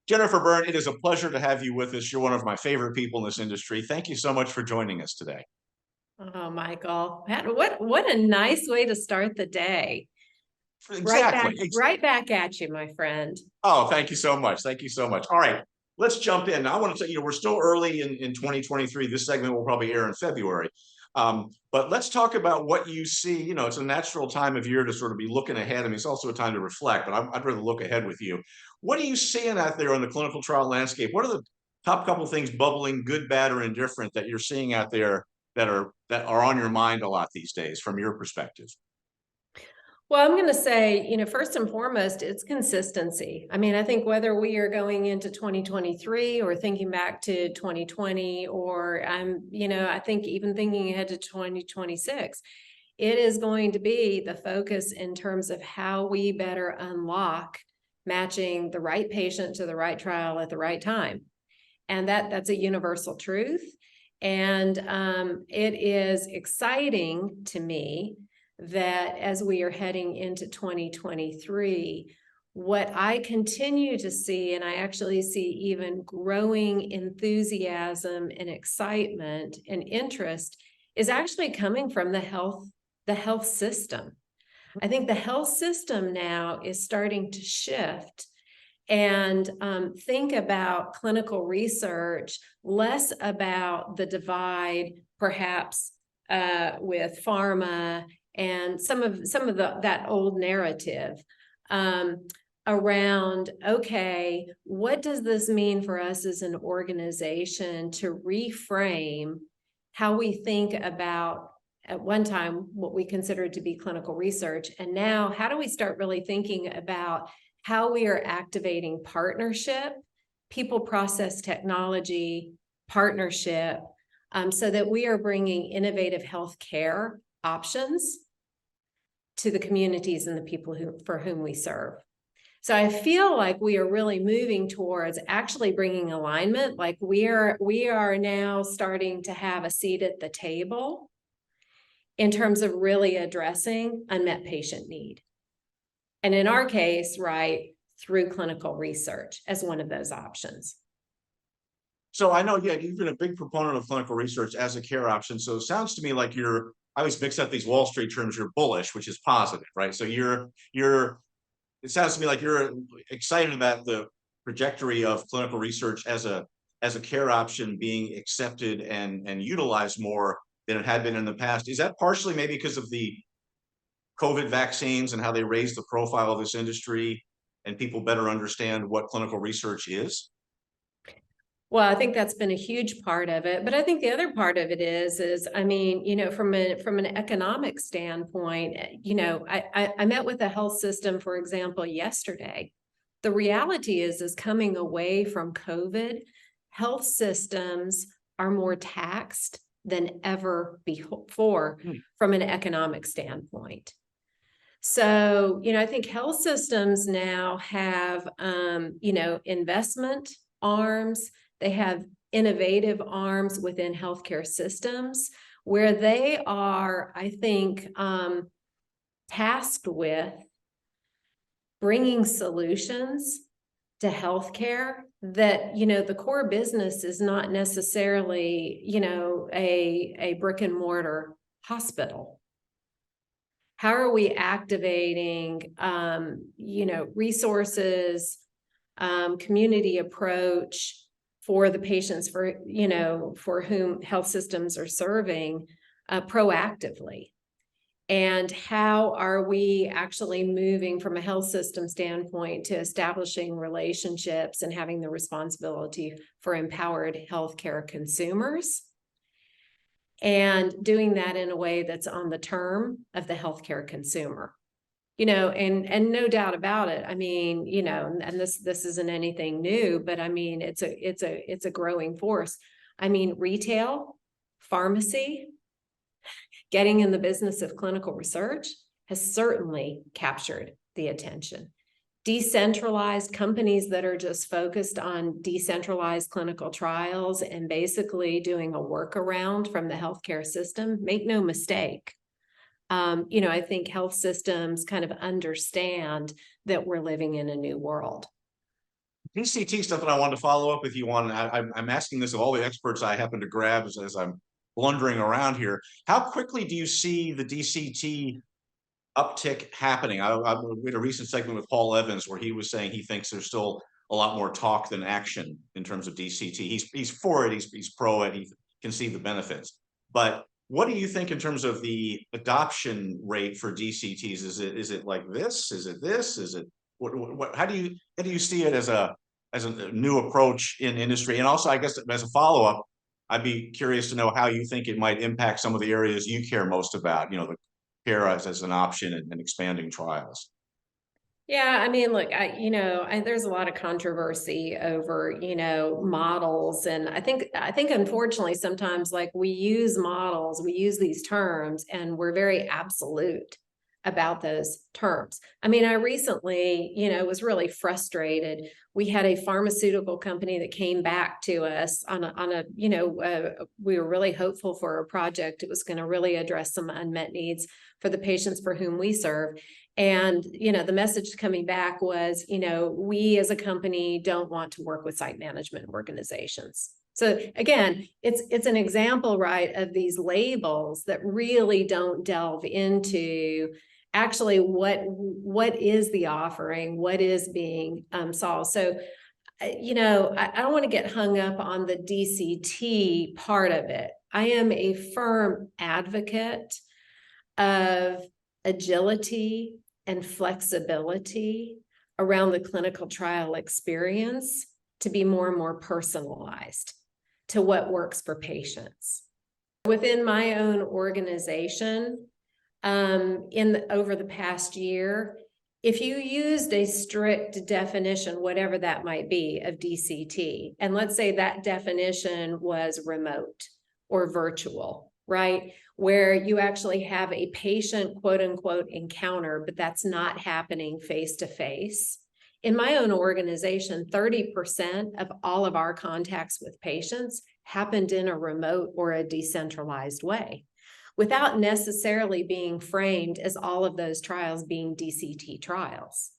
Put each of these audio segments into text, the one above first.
Jennifer Byrne, it is a pleasure to have you with us. You're one of my favorite people in this industry. Thank you so much for joining us today. Oh, Michael, what a nice way to start the day. Exactly. Right back at you, my friend. Oh, thank you so much. Thank you so much. All right, let's jump in. Now, I want to say, we're still early in 2023. This segment will probably air in February. But let's talk about what you see. It's a natural time of year to sort of be looking ahead. I mean, it's also a time to reflect, but I'd rather look ahead with you. What are you seeing out there on the clinical trial landscape? What are the top couple of things bubbling, good, bad, or indifferent, that you're seeing out there that are on your mind a lot these days from your perspective? Well, I'm going to say, first and foremost, it's consistency. I mean, I think whether we are going into 2023 or thinking back to 2020, or I think even thinking ahead to 2026, it is going to be the focus in terms of how we better unlock matching the right patient to the right trial at the right time. And that's a universal truth. And it is exciting to me that as we are heading into 2023, what I continue to see, and I actually see even growing enthusiasm and excitement and interest, is actually coming from the health system. I think the health system now is starting to shift and think about clinical research less about the divide, perhaps with pharma and some of that old narrative around, okay, what does this mean for us as an organization to reframe how we think about, at one time, what we considered to be clinical research, and now how do we start really thinking about how we are activating partnership, people, process, technology, partnership, so that we are bringing innovative healthcare options to the communities and the people for whom we serve. So I feel like we are really moving towards actually bringing alignment. Like we are now starting to have a seat at the table in terms of really addressing unmet patient need. And in our case, right, through clinical research as one of those options. So I know, you've been a big proponent of clinical research as a care option. So it sounds to me like I always mix up these Wall Street terms. You're bullish, which is positive, right? So it sounds to me like you're excited about the trajectory of clinical research as a care option being accepted and utilized more than it had been in the past. Is that partially maybe because of the COVID vaccines and how they raised the profile of this industry and people better understand what clinical research is? Well, I think that's been a huge part of it, but I think the other part of it is I mean, from an economic standpoint, I met with a health system, for example, yesterday. The reality is coming away from COVID, health systems are more taxed than ever before from an economic standpoint. So, I think health systems now have, investment arms. They have innovative arms within healthcare systems where they are, I think, tasked with bringing solutions to healthcare that, the core business is not necessarily, a brick and mortar hospital. How are we activating, resources, community approach for the patients for whom health systems are serving proactively? And how are we actually moving from a health system standpoint to establishing relationships and having the responsibility for empowered healthcare consumers? And doing that in a way that's on the term of the healthcare consumer, and no doubt about it. I mean, and this isn't anything new, but I mean, it's a growing force. I mean, retail, pharmacy, getting in the business of clinical research has certainly captured the attention. Decentralized companies that are just focused on decentralized clinical trials and basically doing a workaround from the healthcare system, make no mistake. I think health systems kind of understand that we're living in a new world. DCT stuff that I wanted to follow up with you on. I'm asking this of all the experts I happen to grab as I'm blundering around here. How quickly do you see the DCT uptick happening? We had a recent segment with Paul Evans where he was saying he thinks there's still a lot more talk than action in terms of DCT. He's for it. He's pro it. He can see the benefits. But what do you think in terms of the adoption rate for DCTs? Is it like this? Is it this? Is it what? How do you see it as a new approach in industry? And also, I guess as a follow up, I'd be curious to know how you think it might impact some of the areas you care most about. You know, the care as an option and expanding trials. Yeah, I mean, look, there's a lot of controversy over, models. And I think unfortunately, sometimes like we use models, we use these terms and we're very absolute about those terms. I mean, I recently, was really frustrated. We had a pharmaceutical company that came back to us we were really hopeful for a project. It was going to really address some unmet needs for the patients for whom we serve. And, the message coming back was, we as a company don't want to work with site management organizations. So again, it's an example, right, of these labels that really don't delve into actually what is the offering, what is being solved. So, I don't want to get hung up on the DCT part of it. I am a firm advocate of agility and flexibility around the clinical trial experience to be more and more personalized to what works for patients. Within my own organization, over the past year, if you used a strict definition, whatever that might be, of DCT, and let's say that definition was remote or virtual, right? Where you actually have a patient, quote unquote, encounter, but that's not happening face to face. In my own organization, 30% of all of our contacts with patients happened in a remote or a decentralized way, without necessarily being framed as all of those trials being DCT trials.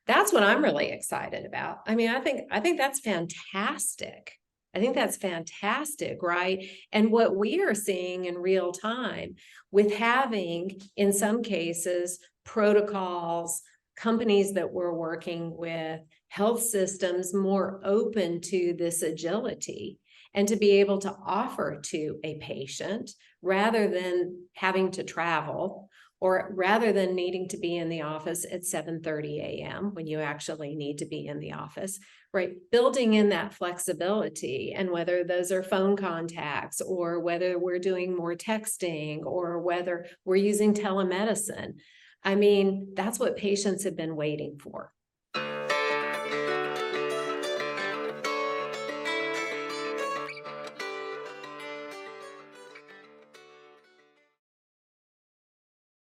That's what I'm really excited about. I mean, I think that's fantastic. I think that's fantastic, right? And what we are seeing in real time with having, in some cases, protocols, companies that we're working with, health systems more open to this agility and to be able to offer to a patient rather than having to travel or rather than needing to be in the office at 7:30 a.m. when you actually need to be in the office, right? Building in that flexibility, and whether those are phone contacts or whether we're doing more texting or whether we're using telemedicine. I mean, that's what patients have been waiting for.